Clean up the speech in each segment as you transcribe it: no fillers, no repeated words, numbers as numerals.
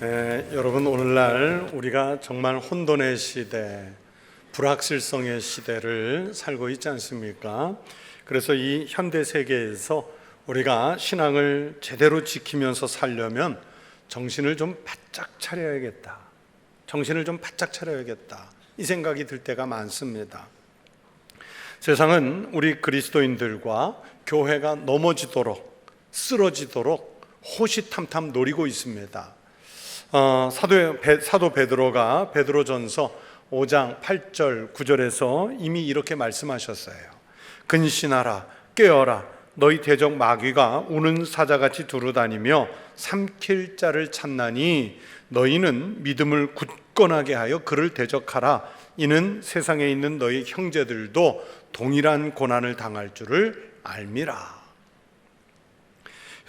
여러분, 오늘날 우리가 정말 혼돈의 시대, 불확실성의 시대를 살고 있지 않습니까? 그래서 이 현대 세계에서 우리가 신앙을 제대로 지키면서 살려면 정신을 좀 바짝 차려야겠다. 이 생각이 들 때가 많습니다. 세상은 우리 그리스도인들과 교회가 넘어지도록, 쓰러지도록 호시탐탐 노리고 있습니다. 사도 베드로가 베드로전서 5장 8절 9절에서 이미 이렇게 말씀하셨어요. 근신하라, 깨어라, 너희 대적 마귀가 우는 사자같이 두루다니며 삼킬 자를 찾나니 너희는 믿음을 굳건하게 하여 그를 대적하라. 이는 세상에 있는 너희 형제들도 동일한 고난을 당할 줄을 알미라.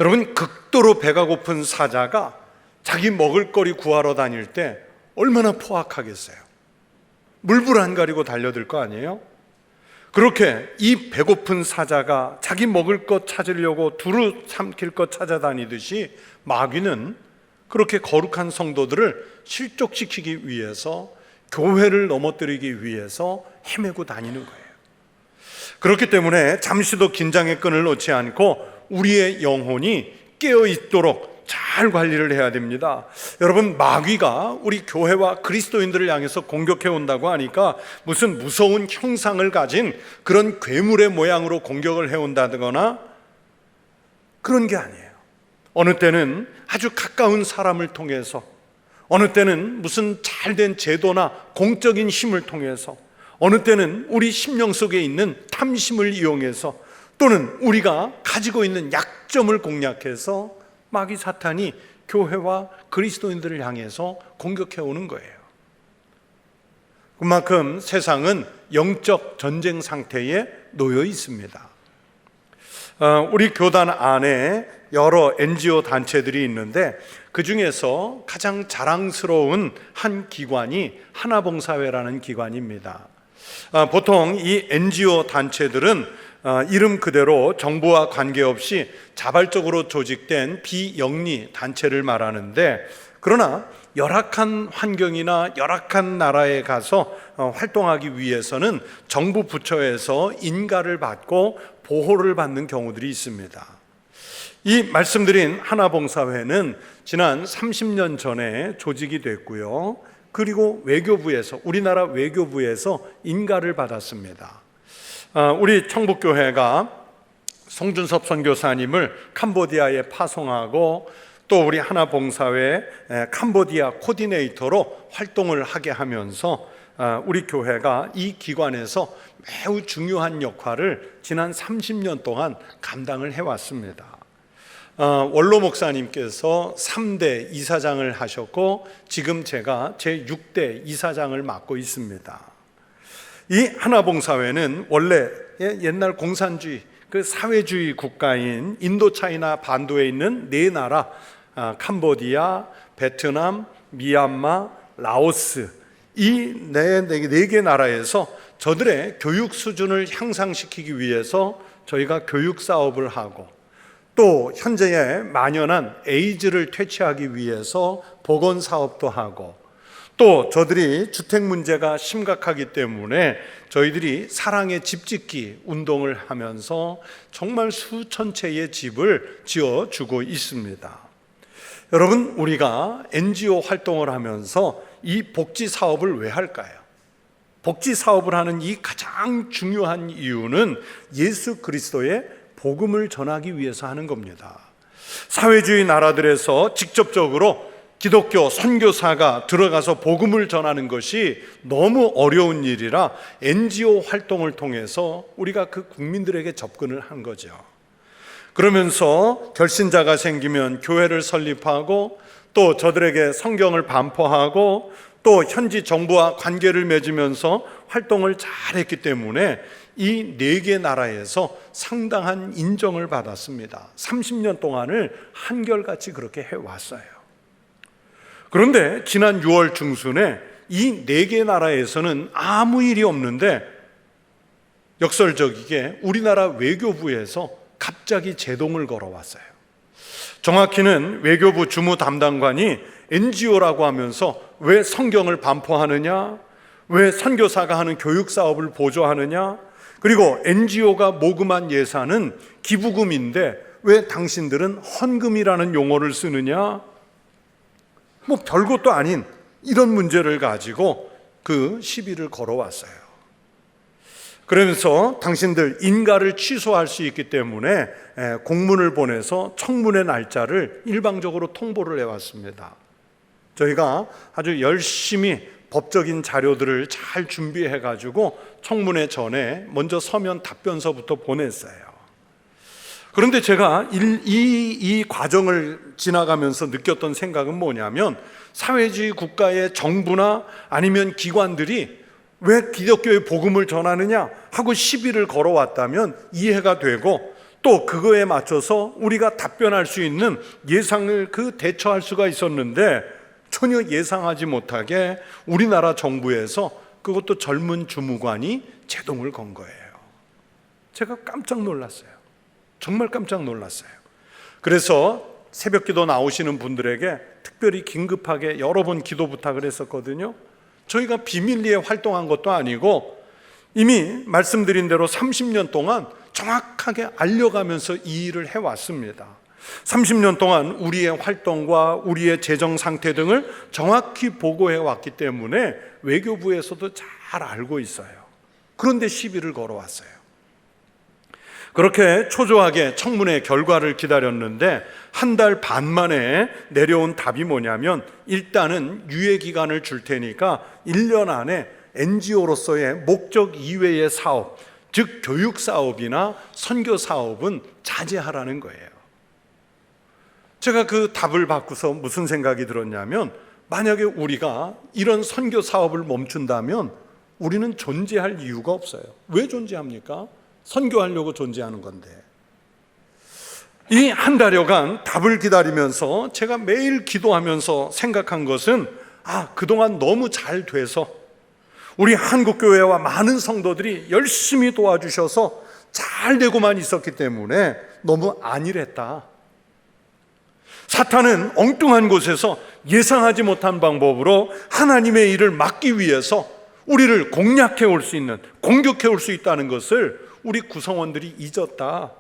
여러분, 극도로 배가 고픈 사자가 자기 먹을 거리 구하러 다닐 때 얼마나 포악하겠어요. 물불 안 가리고 달려들 거 아니에요? 그렇게 이 배고픈 사자가 자기 먹을 것 찾으려고 두루 삼킬 것 찾아다니듯이 마귀는 그렇게 거룩한 성도들을 실족시키기 위해서, 교회를 넘어뜨리기 위해서 헤매고 다니는 거예요. 그렇기 때문에 잠시도 긴장의 끈을 놓지 않고 우리의 영혼이 깨어있도록 잘 관리를 해야 됩니다. 여러분, 마귀가 우리 교회와 그리스도인들을 향해서 공격해 온다고 하니까 무슨 무서운 형상을 가진 그런 괴물의 모양으로 공격을 해온다거나 그런 게 아니에요. 어느 때는 아주 가까운 사람을 통해서, 어느 때는 무슨 잘된 제도나 공적인 힘을 통해서, 어느 때는 우리 심령 속에 있는 탐심을 이용해서, 또는 우리가 가지고 있는 약점을 공략해서 마귀 사탄이 교회와 그리스도인들을 향해서 공격해 오는 거예요. 그만큼 세상은 영적 전쟁 상태에 놓여 있습니다. 우리 교단 안에 여러 NGO 단체들이 있는데 그 중에서 가장 자랑스러운 한 기관이 하나봉사회라는 기관입니다. 보통 이 NGO 단체들은 이름 그대로 정부와 관계없이 자발적으로 조직된 비영리 단체를 말하는데, 그러나 열악한 환경이나 열악한 나라에 가서 활동하기 위해서는 정부 부처에서 인가를 받고 보호를 받는 경우들이 있습니다. 이 말씀드린 하나봉사회는 지난 30년 전에 조직이 됐고요. 그리고 외교부에서, 우리나라 외교부에서 인가를 받았습니다. 우리 청북교회가 송준섭 선교사님을 캄보디아에 파송하고 또 우리 하나봉사회 캄보디아 코디네이터로 활동을 하게 하면서 우리 교회가 이 기관에서 매우 중요한 역할을 지난 30년 동안 감당을 해왔습니다. 원로 목사님께서 3대 이사장을 하셨고 지금 제가 제6대 이사장을 맡고 있습니다. 이 하나봉사회는 원래 옛날 공산주의, 그 사회주의 국가인 인도차이나 반도에 있는 네 나라, 캄보디아, 베트남, 미얀마, 라오스, 이 네 개 나라에서 저들의 교육 수준을 향상시키기 위해서 저희가 교육 사업을 하고, 또 현재에 만연한 에이즈를 퇴치하기 위해서 보건 사업도 하고, 또 저들이 주택 문제가 심각하기 때문에 저희들이 사랑의 집 짓기 운동을 하면서 정말 수천 채의 집을 지어주고 있습니다. 여러분, 우리가 NGO 활동을 하면서 이 복지 사업을 왜 할까요? 복지 사업을 하는 이 가장 중요한 이유는 예수 그리스도의 복음을 전하기 위해서 하는 겁니다. 사회주의 나라들에서 직접적으로 기독교 선교사가 들어가서 복음을 전하는 것이 너무 어려운 일이라 NGO 활동을 통해서 우리가 그 국민들에게 접근을 한 거죠. 그러면서 결신자가 생기면 교회를 설립하고, 또 저들에게 성경을 반포하고, 또 현지 정부와 관계를 맺으면서 활동을 잘했기 때문에 이 네 개 나라에서 상당한 인정을 받았습니다. 30년 동안을 한결같이 그렇게 해왔어요. 그런데 지난 6월 중순에 이 네 개 나라에서는 아무 일이 없는데 역설적이게 우리나라 외교부에서 갑자기 제동을 걸어왔어요. 정확히는 외교부 주무 담당관이 NGO라고 하면서 왜 성경을 반포하느냐? 왜 선교사가 하는 교육 사업을 보조하느냐? 그리고 NGO가 모금한 예산은 기부금인데 왜 당신들은 헌금이라는 용어를 쓰느냐? 뭐 별것도 아닌 이런 문제를 가지고 그 시비를 걸어왔어요. 그러면서 당신들 인가를 취소할 수 있기 때문에 공문을 보내서 청문회 날짜를 일방적으로 통보를 해왔습니다. 저희가 아주 열심히 법적인 자료들을 잘 준비해가지고 청문회 전에 먼저 서면 답변서부터 보냈어요. 그런데 제가 이 과정을 지나가면서 느꼈던 생각은 뭐냐면, 사회주의 국가의 정부나 아니면 기관들이 왜 기독교의 복음을 전하느냐 하고 시비를 걸어왔다면 이해가 되고, 또 그거에 맞춰서 우리가 답변할 수 있는 예상을 대처할 수가 있었는데, 전혀 예상하지 못하게 우리나라 정부에서, 그것도 젊은 주무관이 제동을 건 거예요. 제가 깜짝 놀랐어요. 정말 깜짝 놀랐어요. 그래서 새벽기도 나오시는 분들에게 특별히 긴급하게 여러 번 기도 부탁을 했었거든요. 저희가 비밀리에 활동한 것도 아니고 이미 말씀드린 대로 30년 동안 정확하게 알려가면서 이 일을 해왔습니다. 30년 동안 우리의 활동과 우리의 재정 상태 등을 정확히 보고해 왔기 때문에 외교부에서도 잘 알고 있어요. 그런데 시비를 걸어왔어요. 그렇게 초조하게 청문회 결과를 기다렸는데 한 달 반 만에 내려온 답이 뭐냐면, 일단은 유예 기간을 줄 테니까 1년 안에 NGO로서의 목적 이외의 사업, 즉 교육 사업이나 선교 사업은 자제하라는 거예요. 제가 그 답을 받고서 무슨 생각이 들었냐면, 만약에 우리가 이런 선교 사업을 멈춘다면 우리는 존재할 이유가 없어요. 왜 존재합니까? 선교하려고 존재하는 건데. 이 한 달여간 답을 기다리면서 제가 매일 기도하면서 생각한 것은, 그동안 너무 잘 돼서 우리 한국교회와 많은 성도들이 열심히 도와주셔서 잘 되고만 있었기 때문에 너무 안일했다. 사탄은 엉뚱한 곳에서 예상하지 못한 방법으로 하나님의 일을 막기 위해서 우리를 공략해 올 수 있는, 공격해 올 수 있다는 것을 우리 구성원들이 잊었다.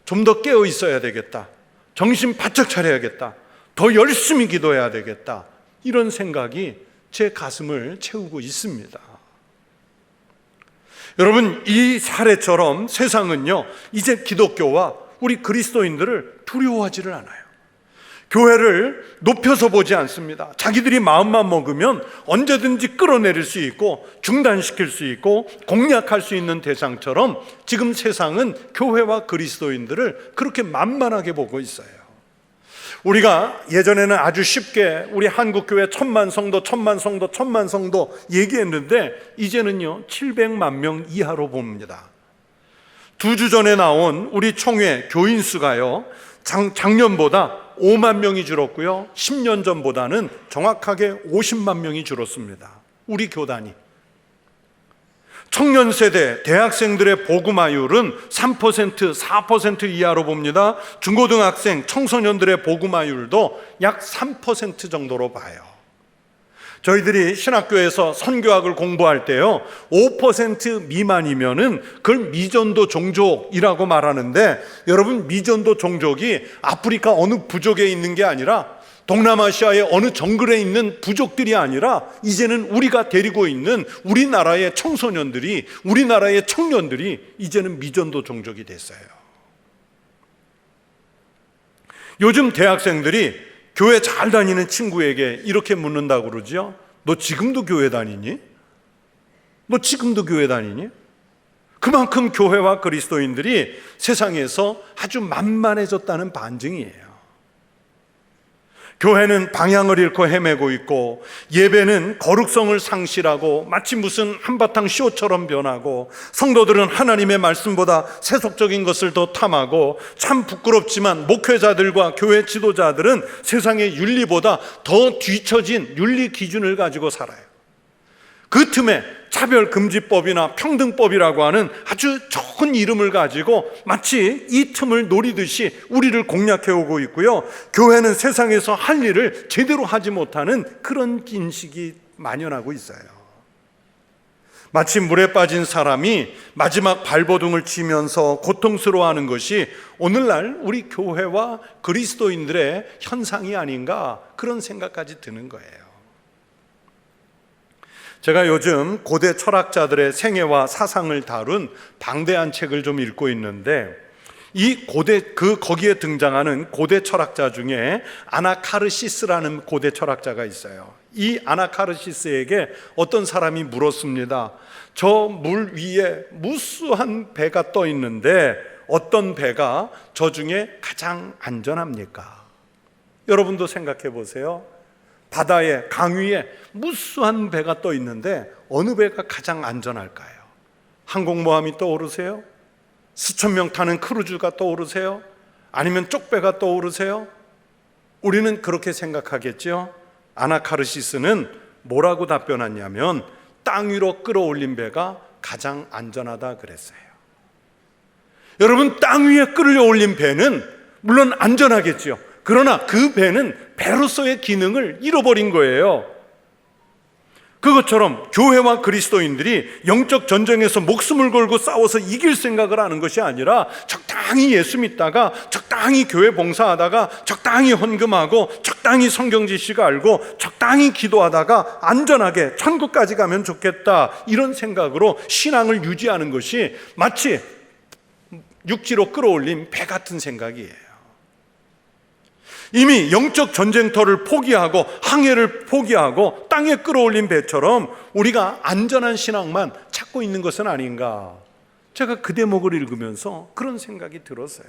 좀 더 깨어 있어야 되겠다. 정신 바짝 차려야겠다. 더 열심히 기도해야 되겠다. 이런 생각이 제 가슴을 채우고 있습니다. 여러분, 이 사례처럼 세상은요, 이제 기독교와 우리 그리스도인들을 두려워하지를 않아요. 교회를 높여서 보지 않습니다. 자기들이 마음만 먹으면 언제든지 끌어내릴 수 있고 중단시킬 수 있고 공략할 수 있는 대상처럼 지금 세상은 교회와 그리스도인들을 그렇게 만만하게 보고 있어요. 우리가 예전에는 아주 쉽게 우리 한국교회 1000만 성도 얘기했는데, 이제는요 700만 명 이하로 봅니다. 2주 전에 나온 우리 총회 교인 수가요, 작년보다 5만 명이 줄었고요, 10년 전보다는 정확하게 50만 명이 줄었습니다. 우리 교단이. 청년 세대 대학생들의 복음화율은 3%, 4% 이하로 봅니다. 중고등학생 청소년들의 복음화율도 약 3% 정도로 봐요. 저희들이 신학교에서 선교학을 공부할 때요, 5% 미만이면은 그걸 미전도 종족이라고 말하는데, 여러분, 미전도 종족이 아프리카 어느 부족에 있는 게 아니라, 동남아시아의 어느 정글에 있는 부족들이 아니라, 이제는 우리가 데리고 있는 우리나라의 청소년들이, 우리나라의 청년들이 이제는 미전도 종족이 됐어요. 요즘 대학생들이 교회 잘 다니는 친구에게 이렇게 묻는다고 그러죠. 너 지금도 교회 다니니? 너 지금도 교회 다니니? 그만큼 교회와 그리스도인들이 세상에서 아주 만만해졌다는 반증이에요. 교회는 방향을 잃고 헤매고 있고, 예배는 거룩성을 상실하고 마치 무슨 한바탕 쇼처럼 변하고, 성도들은 하나님의 말씀보다 세속적인 것을 더 탐하고, 참 부끄럽지만 목회자들과 교회 지도자들은 세상의 윤리보다 더 뒤처진 윤리 기준을 가지고 살아요. 그 틈에 차별금지법이나 평등법이라고 하는 아주 좋은 이름을 가지고 마치 이 틈을 노리듯이 우리를 공략해오고 있고요. 교회는 세상에서 할 일을 제대로 하지 못하는 그런 인식이 만연하고 있어요. 마치 물에 빠진 사람이 마지막 발버둥을 치면서 고통스러워하는 것이 오늘날 우리 교회와 그리스도인들의 현상이 아닌가, 그런 생각까지 드는 거예요. 제가 요즘 고대 철학자들의 생애와 사상을 다룬 방대한 책을 좀 읽고 있는데, 거기에 등장하는 고대 철학자 중에 아나카르시스라는 고대 철학자가 있어요. 이 아나카르시스에게 어떤 사람이 물었습니다. 저 물 위에 무수한 배가 떠 있는데 어떤 배가 저 중에 가장 안전합니까? 여러분도 생각해 보세요. 바다에, 강 위에 무수한 배가 떠 있는데 어느 배가 가장 안전할까요? 항공모함이 떠오르세요? 수천 명 타는 크루즈가 떠오르세요? 아니면 쪽배가 떠오르세요? 우리는 그렇게 생각하겠죠. 아나카르시스는 뭐라고 답변했냐면 땅 위로 끌어올린 배가 가장 안전하다 그랬어요. 여러분, 땅 위에 끌어올린 배는 물론 안전하겠죠. 그러나 그 배는 배로서의 기능을 잃어버린 거예요. 그것처럼 교회와 그리스도인들이 영적 전쟁에서 목숨을 걸고 싸워서 이길 생각을 하는 것이 아니라 적당히 예수 믿다가, 적당히 교회 봉사하다가, 적당히 헌금하고, 적당히 성경 지식 알고, 적당히 기도하다가 안전하게 천국까지 가면 좋겠다, 이런 생각으로 신앙을 유지하는 것이 마치 육지로 끌어올린 배 같은 생각이에요. 이미 영적 전쟁터를 포기하고 항해를 포기하고 땅에 끌어올린 배처럼 우리가 안전한 신앙만 찾고 있는 것은 아닌가, 제가 그 대목을 읽으면서 그런 생각이 들었어요.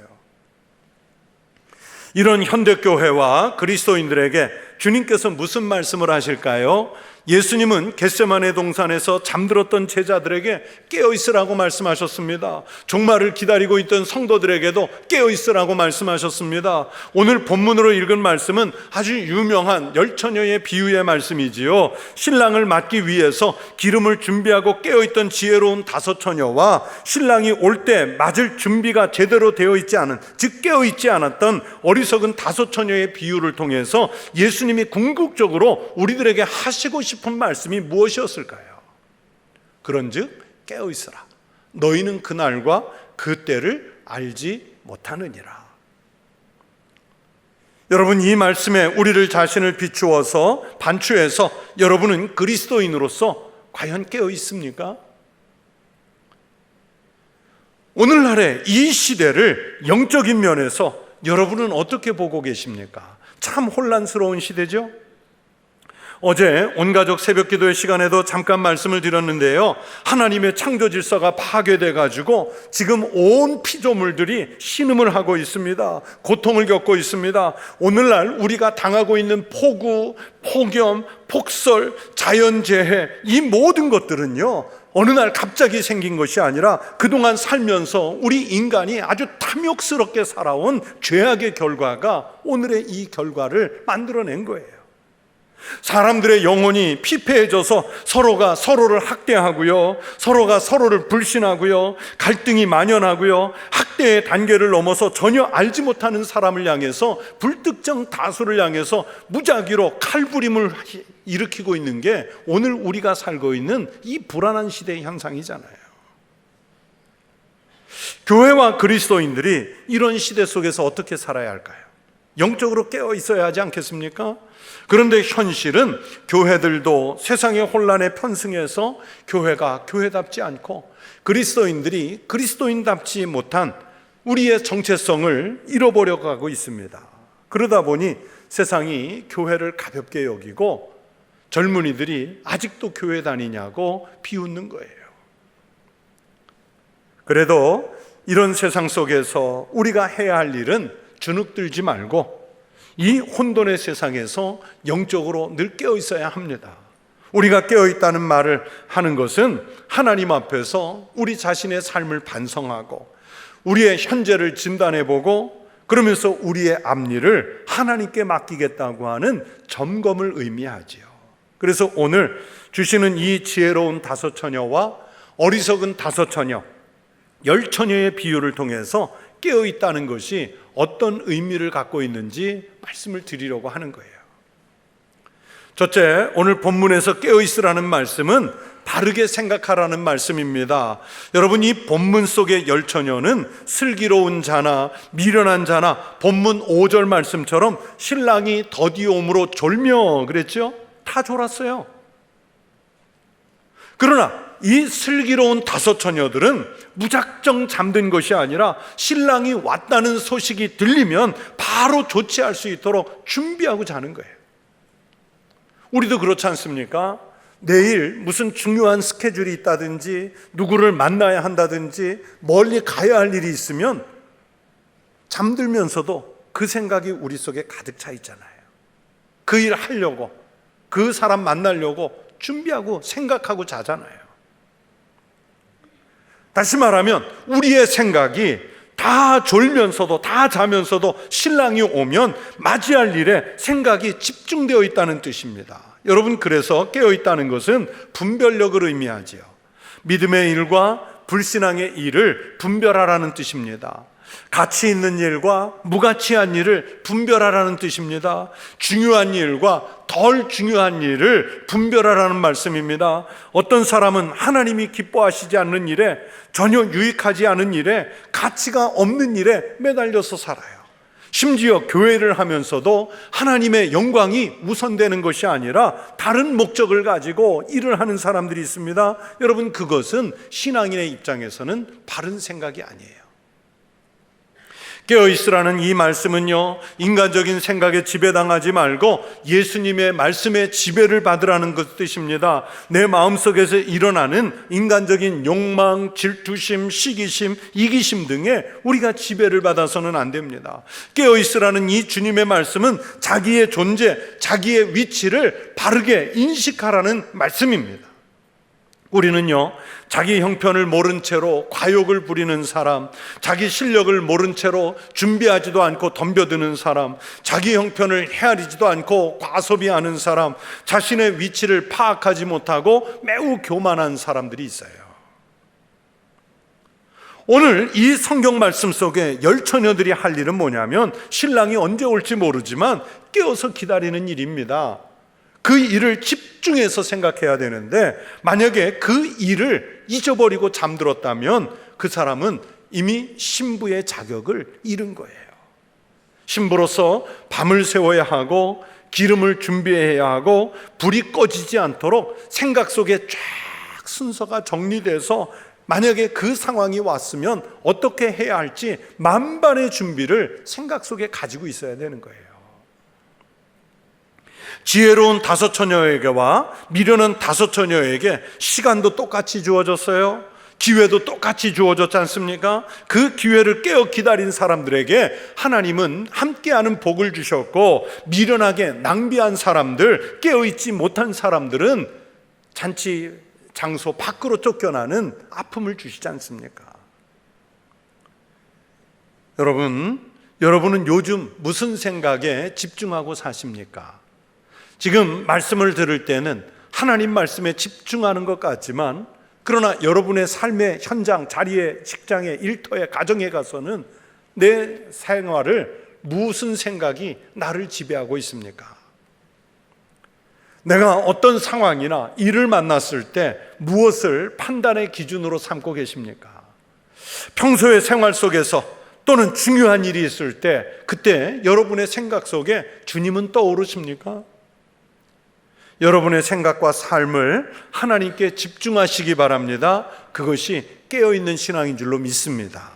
이런 현대교회와 그리스도인들에게 주님께서 무슨 말씀을 하실까요? 예수님은 겟세마네 동산에서 잠들었던 제자들에게 깨어있으라고 말씀하셨습니다. 종말을 기다리고 있던 성도들에게도 깨어있으라고 말씀하셨습니다. 오늘 본문으로 읽은 말씀은 아주 유명한 열처녀의 비유의 말씀이지요. 신랑을 맞기 위해서 기름을 준비하고 깨어있던 지혜로운 5처녀와 신랑이 올 때 맞을 준비가 제대로 되어 있지 않은, 즉 깨어있지 않았던 어리석은 5처녀의 비유를 통해서 예수님이 궁극적으로 우리들에게 하시고 싶은 말씀이 무엇이었을까요? 그런즉 깨어있으라. 너희는 그날과 그 때를 알지 못하느니라. 여러분, 이 말씀에 우리를 자신을 비추어서 반추해서 여러분은 그리스도인으로서 과연 깨어있습니까? 오늘날의 이 시대를 영적인 면에서 여러분은 어떻게 보고 계십니까? 참 혼란스러운 시대죠. 어제 온가족 새벽기도의 시간에도 잠깐 말씀을 드렸는데요, 하나님의 창조 질서가 파괴돼 가지고 지금 온 피조물들이 신음을 하고 있습니다. 고통을 겪고 있습니다. 오늘날 우리가 당하고 있는 폭우, 폭염, 폭설, 자연재해, 이 모든 것들은요, 어느 날 갑자기 생긴 것이 아니라 그동안 살면서 우리 인간이 아주 탐욕스럽게 살아온 죄악의 결과가 오늘의 이 결과를 만들어낸 거예요. 사람들의 영혼이 피폐해져서 서로가 서로를 학대하고요, 서로가 서로를 불신하고요, 갈등이 만연하고요, 학대의 단계를 넘어서 전혀 알지 못하는 사람을 향해서, 불특정 다수를 향해서 무작위로 칼부림을 일으키고 있는 게 오늘 우리가 살고 있는 이 불안한 시대의 현상이잖아요. 교회와 그리스도인들이 이런 시대 속에서 어떻게 살아야 할까요? 영적으로 깨어 있어야 하지 않겠습니까? 그런데 현실은 교회들도 세상의 혼란에 편승해서 교회가 교회답지 않고 그리스도인들이 그리스도인답지 못한 우리의 정체성을 잃어버려 가고 있습니다. 그러다 보니 세상이 교회를 가볍게 여기고 젊은이들이 아직도 교회 다니냐고 비웃는 거예요. 그래도 이런 세상 속에서 우리가 해야 할 일은 주눅들지 말고 이 혼돈의 세상에서 영적으로 늘 깨어 있어야 합니다. 우리가 깨어 있다는 말을 하는 것은 하나님 앞에서 우리 자신의 삶을 반성하고 우리의 현재를 진단해보고 그러면서 우리의 앞일을 하나님께 맡기겠다고 하는 점검을 의미하지요. 그래서 오늘 주시는 이 지혜로운 다섯 처녀와 어리석은 다섯 처녀, 열 처녀의 비유를 통해서 깨어있다는 것이 어떤 의미를 갖고 있는지 말씀을 드리려고 하는 거예요. 첫째, 오늘 본문에서 깨어있으라는 말씀은 바르게 생각하라는 말씀입니다. 여러분, 이 본문 속의 열 처녀는 슬기로운 자나 미련한 자나 본문 5절 말씀처럼 신랑이 더디옴으로 졸며 그랬죠? 다 졸았어요. 그러나 이 슬기로운 다섯 처녀들은 무작정 잠든 것이 아니라 신랑이 왔다는 소식이 들리면 바로 조치할 수 있도록 준비하고 자는 거예요. 우리도 그렇지 않습니까? 내일 무슨 중요한 스케줄이 있다든지 누구를 만나야 한다든지 멀리 가야 할 일이 있으면 잠들면서도 그 생각이 우리 속에 가득 차 있잖아요. 그 일 하려고, 그 사람 만나려고 준비하고 생각하고 자잖아요. 다시 말하면 우리의 생각이 다 졸면서도 다 자면서도 신랑이 오면 맞이할 일에 생각이 집중되어 있다는 뜻입니다. 여러분, 그래서 깨어있다는 것은 분별력을 의미하지요. 믿음의 일과 불신앙의 일을 분별하라는 뜻입니다. 가치 있는 일과 무가치한 일을 분별하라는 뜻입니다. 중요한 일과 덜 중요한 일을 분별하라는 말씀입니다. 어떤 사람은 하나님이 기뻐하시지 않는 일에, 전혀 유익하지 않은 일에, 가치가 없는 일에 매달려서 살아요. 심지어 교회를 하면서도 하나님의 영광이 우선되는 것이 아니라 다른 목적을 가지고 일을 하는 사람들이 있습니다. 여러분, 그것은 신앙인의 입장에서는 바른 생각이 아니에요. 깨어있으라는 이 말씀은요, 인간적인 생각에 지배당하지 말고 예수님의 말씀에 지배를 받으라는 것 뜻입니다. 내 마음속에서 일어나는 인간적인 욕망, 질투심, 시기심, 이기심 등에 우리가 지배를 받아서는 안 됩니다. 깨어있으라는 이 주님의 말씀은 자기의 존재, 자기의 위치를 바르게 인식하라는 말씀입니다. 우리는요, 자기 형편을 모른 채로 과욕을 부리는 사람, 자기 실력을 모른 채로 준비하지도 않고 덤벼드는 사람, 자기 형편을 헤아리지도 않고 과소비하는 사람, 자신의 위치를 파악하지 못하고 매우 교만한 사람들이 있어요. 오늘 이 성경 말씀 속에 열 처녀들이 할 일은 뭐냐면 신랑이 언제 올지 모르지만 깨어서 기다리는 일입니다. 그 일을 집중해서 생각해야 되는데 만약에 그 일을 잊어버리고 잠들었다면 그 사람은 이미 신부의 자격을 잃은 거예요. 신부로서 밤을 새워야 하고 기름을 준비해야 하고 불이 꺼지지 않도록 생각 속에 쫙 순서가 정리돼서 만약에 그 상황이 왔으면 어떻게 해야 할지 만반의 준비를 생각 속에 가지고 있어야 되는 거예요. 지혜로운 다섯 처녀에게와 미련한 다섯 처녀에게 시간도 똑같이 주어졌어요. 기회도 똑같이 주어졌지 않습니까? 그 기회를 깨어 기다린 사람들에게 하나님은 함께하는 복을 주셨고, 미련하게 낭비한 사람들, 깨어있지 못한 사람들은 잔치 장소 밖으로 쫓겨나는 아픔을 주시지 않습니까? 여러분은 요즘 무슨 생각에 집중하고 사십니까? 지금 말씀을 들을 때는 하나님 말씀에 집중하는 것 같지만, 그러나 여러분의 삶의 현장, 자리에, 직장에, 일터에, 가정에 가서는 내 생활을 무슨 생각이 나를 지배하고 있습니까? 내가 어떤 상황이나 일을 만났을 때 무엇을 판단의 기준으로 삼고 계십니까? 평소의 생활 속에서 또는 중요한 일이 있을 때 그때 여러분의 생각 속에 주님은 떠오르십니까? 여러분의 생각과 삶을 하나님께 집중하시기 바랍니다. 그것이 깨어있는 신앙인 줄로 믿습니다.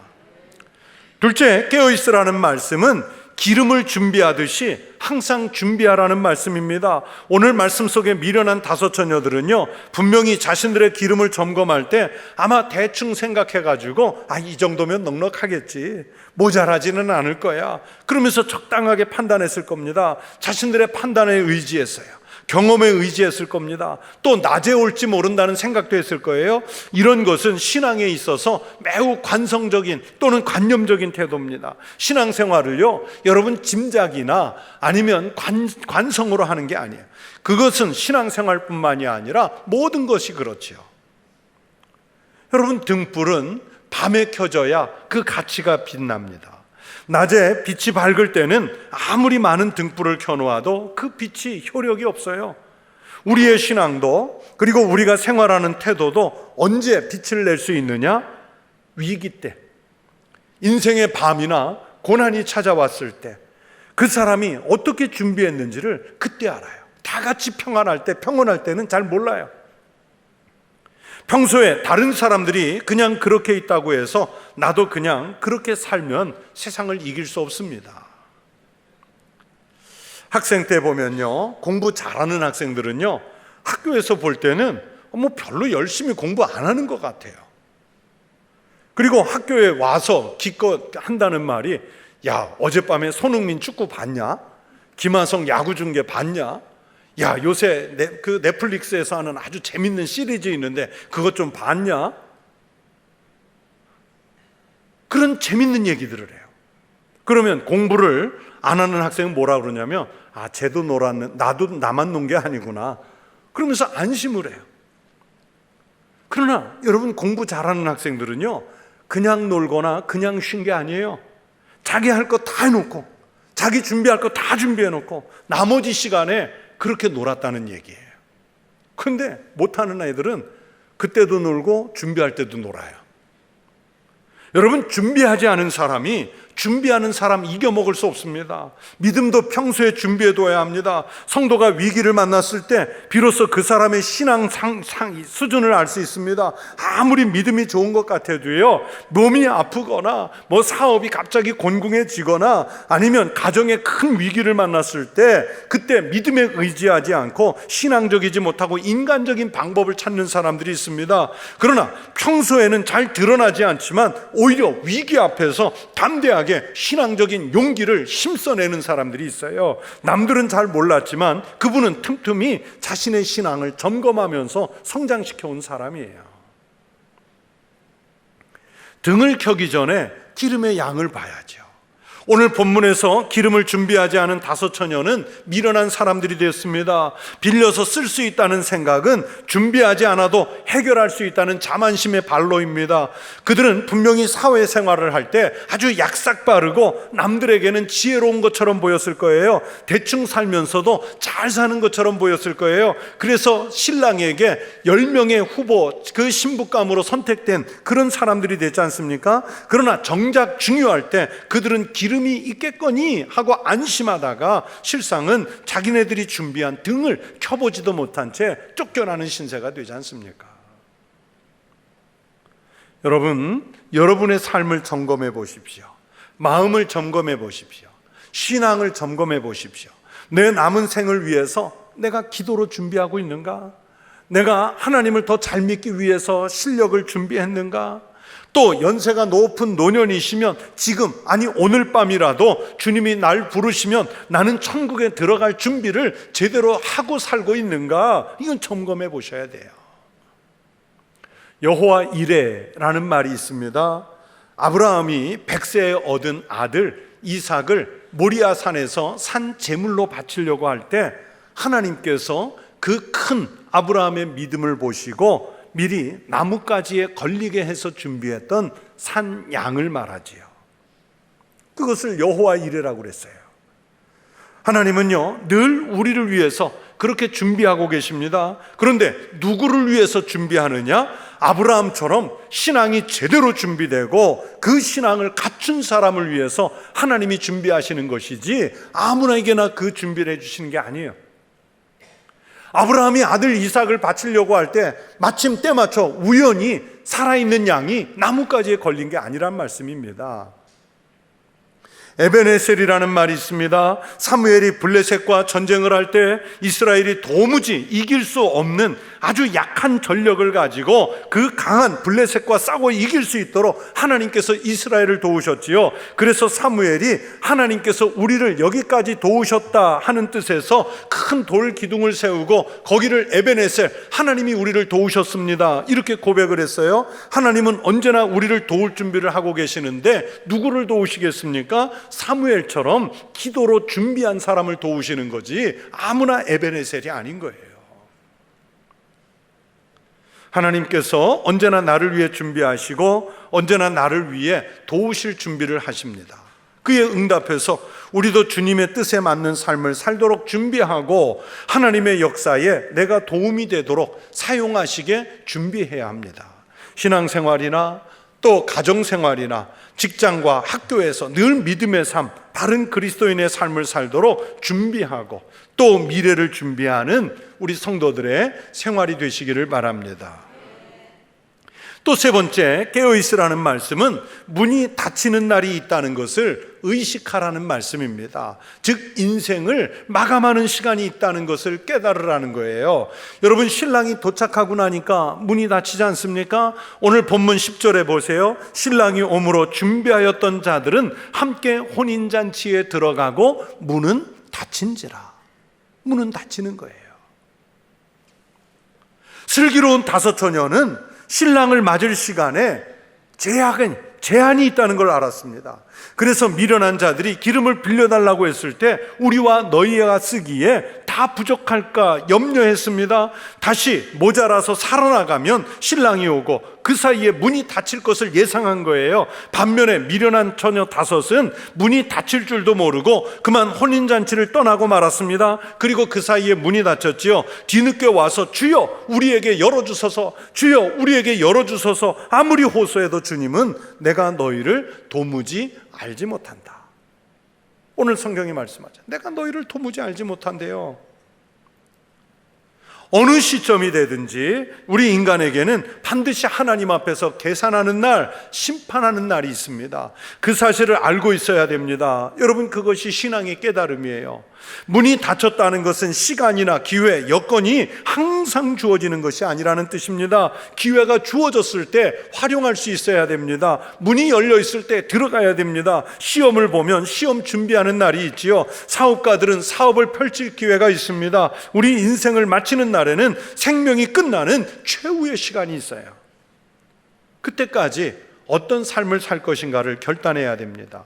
둘째, 깨어있으라는 말씀은 기름을 준비하듯이 항상 준비하라는 말씀입니다. 오늘 말씀 속에 미련한 다섯 처녀들은요, 분명히 자신들의 기름을 점검할 때 아마 대충 생각해가지고 이 정도면 넉넉하겠지, 모자라지는 않을 거야, 그러면서 적당하게 판단했을 겁니다. 자신들의 판단에 의지했어요. 경험에 의지했을 겁니다. 또 낮에 올지 모른다는 생각도 했을 거예요. 이런 것은 신앙에 있어서 매우 관성적인 또는 관념적인 태도입니다. 신앙생활을요, 여러분 짐작이나 아니면 관성으로 하는 게 아니에요. 그것은 신앙생활뿐만이 아니라 모든 것이 그렇지요. 여러분, 등불은 밤에 켜져야 그 가치가 빛납니다. 낮에 빛이 밝을 때는 아무리 많은 등불을 켜놓아도 그 빛이 효력이 없어요. 우리의 신앙도, 그리고 우리가 생활하는 태도도 언제 빛을 낼 수 있느냐? 위기 때, 인생의 밤이나 고난이 찾아왔을 때 그 사람이 어떻게 준비했는지를 그때 알아요. 다 같이 평안할 때는 잘 몰라요. 평소에 다른 사람들이 그냥 그렇게 있다고 해서 나도 그냥 그렇게 살면 세상을 이길 수 없습니다. 학생 때 보면요, 공부 잘하는 학생들은요, 학교에서 볼 때는 별로 열심히 공부 안 하는 것 같아요. 그리고 학교에 와서 기껏 한다는 말이, 야, 어젯밤에 손흥민 축구 봤냐? 김하성 야구 중계 봤냐? 야, 요새 그 넷플릭스에서 하는 아주 재밌는 시리즈 있는데 그것 좀 봤냐? 그런 재밌는 얘기들을 해요. 그러면 공부를 안 하는 학생은 뭐라 그러냐면, 쟤도 놀았는, 나만 논 게 아니구나, 그러면서 안심을 해요. 그러나 여러분, 공부 잘하는 학생들은요, 그냥 놀거나 그냥 쉰 게 아니에요. 자기 할 거 다 해놓고, 자기 준비할 거 다 준비해놓고 나머지 시간에 그렇게 놀았다는 얘기예요. 근데 못하는 아이들은 그때도 놀고 준비할 때도 놀아요. 여러분, 준비하지 않은 사람이 준비하는 사람 이겨먹을 수 없습니다. 믿음도 평소에 준비해둬야 합니다. 성도가 위기를 만났을 때 비로소 그 사람의 신앙 수준을 알 수 있습니다. 아무리 믿음이 좋은 것 같아도요, 몸이 아프거나 사업이 갑자기 곤궁해지거나 아니면 가정에 큰 위기를 만났을 때 그때 믿음에 의지하지 않고 신앙적이지 못하고 인간적인 방법을 찾는 사람들이 있습니다. 그러나 평소에는 잘 드러나지 않지만 오히려 위기 앞에서 담대하게 신앙적인 용기를 힘써내는 사람들이 있어요. 남들은 잘 몰랐지만 그분은 틈틈이 자신의 신앙을 점검하면서 성장시켜온 사람이에요. 등을 켜기 전에 기름의 양을 봐야죠. 오늘 본문에서 기름을 준비하지 않은 5처녀는 미련한 사람들이 되었습니다. 빌려서 쓸 수 있다는 생각은 준비하지 않아도 해결할 수 있다는 자만심의 발로입니다. 그들은 분명히 사회생활을 할 때 아주 약삭 빠르고 남들에게는 지혜로운 것처럼 보였을 거예요. 대충 살면서도 잘 사는 것처럼 보였을 거예요. 그래서 신랑에게 10명의 후보, 그 신부감으로 선택된 그런 사람들이 되지 않습니까? 그러나 정작 중요할 때 그들은 기름이 있겠거니 하고 안심하다가 실상은 자기네들이 준비한 등을 켜보지도 못한 채 쫓겨나는 신세가 되지 않습니까? 여러분, 여러분의 삶을 점검해 보십시오. 마음을 점검해 보십시오. 신앙을 점검해 보십시오. 내 남은 생을 위해서 내가 기도로 준비하고 있는가? 내가 하나님을 더 잘 믿기 위해서 실력을 준비했는가? 또 연세가 높은 노년이시면 지금, 아니 오늘 밤이라도 주님이 날 부르시면 나는 천국에 들어갈 준비를 제대로 하고 살고 있는가? 이건 점검해 보셔야 돼요. 여호와 이레라는 말이 있습니다. 아브라함이 100세에 얻은 아들 이삭을 모리아 산에서 산 제물로 바치려고 할 때 하나님께서 그 큰 아브라함의 믿음을 보시고 미리 나뭇가지에 걸리게 해서 준비했던 산 양을 말하지요. 그것을 여호와 이레라고 그랬어요. 하나님은요, 늘 우리를 위해서 그렇게 준비하고 계십니다. 그런데 누구를 위해서 준비하느냐? 아브라함처럼 신앙이 제대로 준비되고 그 신앙을 갖춘 사람을 위해서 하나님이 준비하시는 것이지 아무나에게나 그 준비를 해주시는 게 아니에요. 아브라함이 아들 이삭을 바치려고 할 때 마침 때 맞춰 우연히 살아있는 양이 나뭇가지에 걸린 게 아니란 말씀입니다. 에베네셀이라는 말이 있습니다. 사무엘이 블레셋과 전쟁을 할 때 이스라엘이 도무지 이길 수 없는 아주 약한 전력을 가지고 그 강한 블레셋과 싸워 이길 수 있도록 하나님께서 이스라엘을 도우셨지요. 그래서 사무엘이 하나님께서 우리를 여기까지 도우셨다 하는 뜻에서 큰 돌 기둥을 세우고 거기를 에베네셀, 하나님이 우리를 도우셨습니다, 이렇게 고백을 했어요. 하나님은 언제나 우리를 도울 준비를 하고 계시는데 누구를 도우시겠습니까? 사무엘처럼 기도로 준비한 사람을 도우시는 거지 아무나 에베네셀이 아닌 거예요. 하나님께서 언제나 나를 위해 준비하시고 언제나 나를 위해 도우실 준비를 하십니다. 그에 응답해서 우리도 주님의 뜻에 맞는 삶을 살도록 준비하고 하나님의 역사에 내가 도움이 되도록 사용하시게 준비해야 합니다. 신앙생활이나 또 가정생활이나 직장과 학교에서 늘 믿음의 삶, 바른 그리스도인의 삶을 살도록 준비하고 또 미래를 준비하는 우리 성도들의 생활이 되시기를 바랍니다. 또 세 번째, 깨어있으라는 말씀은 문이 닫히는 날이 있다는 것을 의식하라는 말씀입니다. 즉 인생을 마감하는 시간이 있다는 것을 깨달으라는 거예요. 여러분, 신랑이 도착하고 나니까 문이 닫히지 않습니까? 오늘 본문 10절에 보세요. 신랑이 오므로 준비하였던 자들은 함께 혼인잔치에 들어가고 문은 닫힌지라. 문은 닫히는 거예요. 슬기로운 다섯 처녀는 신랑을 맞을 시간에 제한이 있다는 걸 알았습니다. 그래서 미련한 자들이 기름을 빌려달라고 했을 때 우리와 너희가 쓰기에 다 부족할까 염려했습니다. 다시 모자라서 살아나가면 신랑이 오고 그 사이에 문이 닫힐 것을 예상한 거예요. 반면에 미련한 처녀 다섯은 문이 닫힐 줄도 모르고 그만 혼인잔치를 떠나고 말았습니다. 그리고 그 사이에 문이 닫혔지요. 뒤늦게 와서 주여 우리에게 열어주소서, 주여 우리에게 열어주소서 아무리 호소해도 주님은 내가 너희를 도무지 알지 못한다. 오늘 성경이 말씀하죠. 내가 너희를 도무지 알지 못한대요. 어느 시점이 되든지 우리 인간에게는 반드시 하나님 앞에서 계산하는 날, 심판하는 날이 있습니다. 그 사실을 알고 있어야 됩니다. 여러분, 그것이 신앙의 깨달음이에요. 문이 닫혔다는 것은 시간이나 기회, 여건이 항상 주어지는 것이 아니라는 뜻입니다. 기회가 주어졌을 때 활용할 수 있어야 됩니다. 문이 열려 있을 때 들어가야 됩니다. 시험을 보면 시험 준비하는 날이 있지요. 사업가들은 사업을 펼칠 기회가 있습니다. 우리 인생을 마치는 날에는 생명이 끝나는 최후의 시간이 있어요. 그때까지 어떤 삶을 살 것인가를 결단해야 됩니다.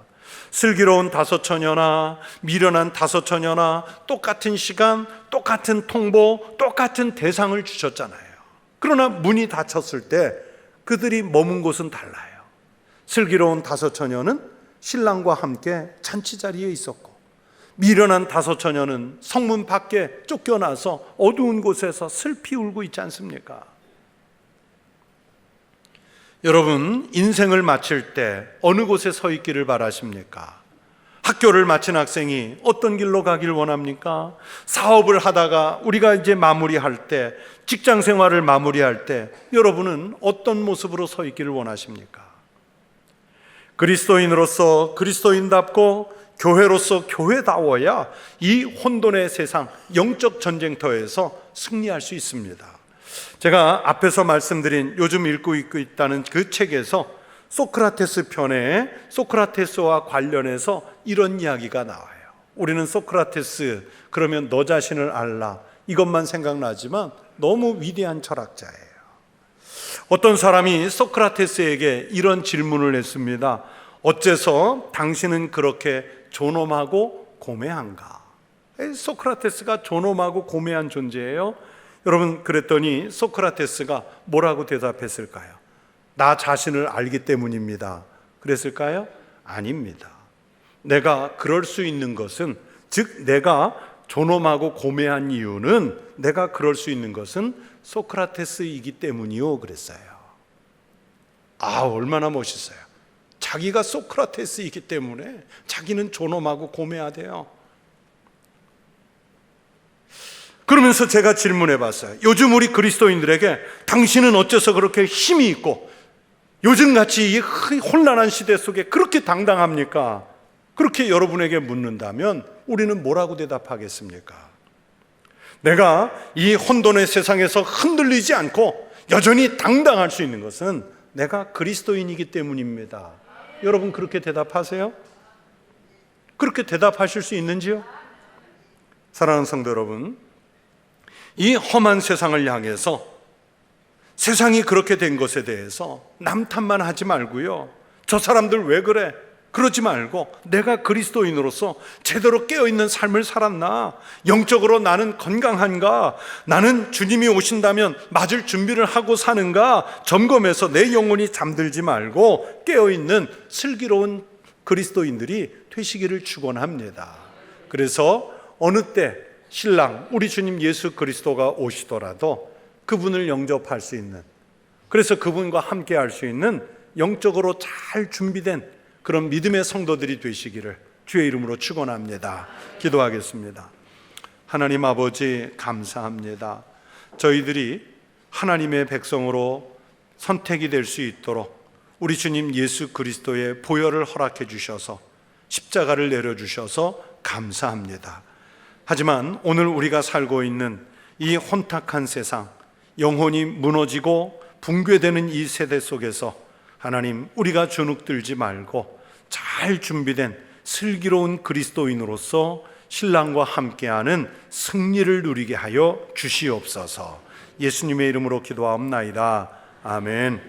슬기로운 다섯 처녀나 미련한 다섯 처녀나 똑같은 시간, 똑같은 통보, 똑같은 대상을 주셨잖아요. 그러나 문이 닫혔을 때 그들이 머문 곳은 달라요. 슬기로운 다섯 처녀는 신랑과 함께 잔치 자리에 있었고, 미련한 다섯 처녀는 성문 밖에 쫓겨나서 어두운 곳에서 슬피 울고 있지 않습니까? 여러분, 인생을 마칠 때 어느 곳에 서 있기를 바라십니까? 학교를 마친 학생이 어떤 길로 가길 원합니까? 사업을 하다가 우리가 이제 마무리할 때, 직장 생활을 마무리할 때 여러분은 어떤 모습으로 서 있기를 원하십니까? 그리스도인으로서 그리스도인답고 교회로서 교회다워야 이 혼돈의 세상, 영적 전쟁터에서 승리할 수 있습니다. 제가 앞에서 말씀드린 요즘 읽고 있다는 그 책에서 소크라테스 편에 소크라테스와 관련해서 이런 이야기가 나와요. 우리는 소크라테스 그러면 너 자신을 알라 이것만 생각나지만 너무 위대한 철학자예요. 어떤 사람이 소크라테스에게 이런 질문을 했습니다. 어째서 당신은 그렇게 존엄하고 고매한가? 소크라테스가 존엄하고 고매한 존재예요. 여러분, 그랬더니 소크라테스가 뭐라고 대답했을까요? 나 자신을 알기 때문입니다. 그랬을까요? 아닙니다. 내가 그럴 수 있는 것은, 즉 내가 존엄하고 고매한 이유는, 내가 그럴 수 있는 것은 소크라테스이기 때문이요 그랬어요. 아, 얼마나 멋있어요. 자기가 소크라테스이기 때문에 자기는 존엄하고 고매하대요. 그러면서 제가 질문해 봤어요. 요즘 우리 그리스도인들에게 당신은 어째서 그렇게 힘이 있고 요즘같이 이 혼란한 시대 속에 그렇게 당당합니까? 그렇게 여러분에게 묻는다면 우리는 뭐라고 대답하겠습니까? 내가 이 혼돈의 세상에서 흔들리지 않고 여전히 당당할 수 있는 것은 내가 그리스도인이기 때문입니다. 여러분 그렇게 대답하세요? 그렇게 대답하실 수 있는지요? 사랑하는 성도 여러분, 이 험한 세상을 향해서 세상이 그렇게 된 것에 대해서 남탓만 하지 말고요, 저 사람들 왜 그래? 그러지 말고 내가 그리스도인으로서 제대로 깨어있는 삶을 살았나? 영적으로 나는 건강한가? 나는 주님이 오신다면 맞을 준비를 하고 사는가? 점검해서 내 영혼이 잠들지 말고 깨어있는 슬기로운 그리스도인들이 되시기를 축원합니다. 그래서 어느 때 신랑 우리 주님 예수 그리스도가 오시더라도 그분을 영접할 수 있는, 그래서 그분과 함께 할 수 있는 영적으로 잘 준비된 그런 믿음의 성도들이 되시기를 주의 이름으로 축원합니다. 기도하겠습니다. 하나님 아버지 감사합니다. 저희들이 하나님의 백성으로 선택이 될 수 있도록 우리 주님 예수 그리스도의 보혈을 허락해 주셔서 십자가를 내려주셔서 감사합니다. 하지만 오늘 우리가 살고 있는 이 혼탁한 세상, 영혼이 무너지고 붕괴되는 이 세대 속에서 하나님, 우리가 주눅들지 말고 잘 준비된 슬기로운 그리스도인으로서 신랑과 함께하는 승리를 누리게 하여 주시옵소서. 예수님의 이름으로 기도하옵나이다. 아멘.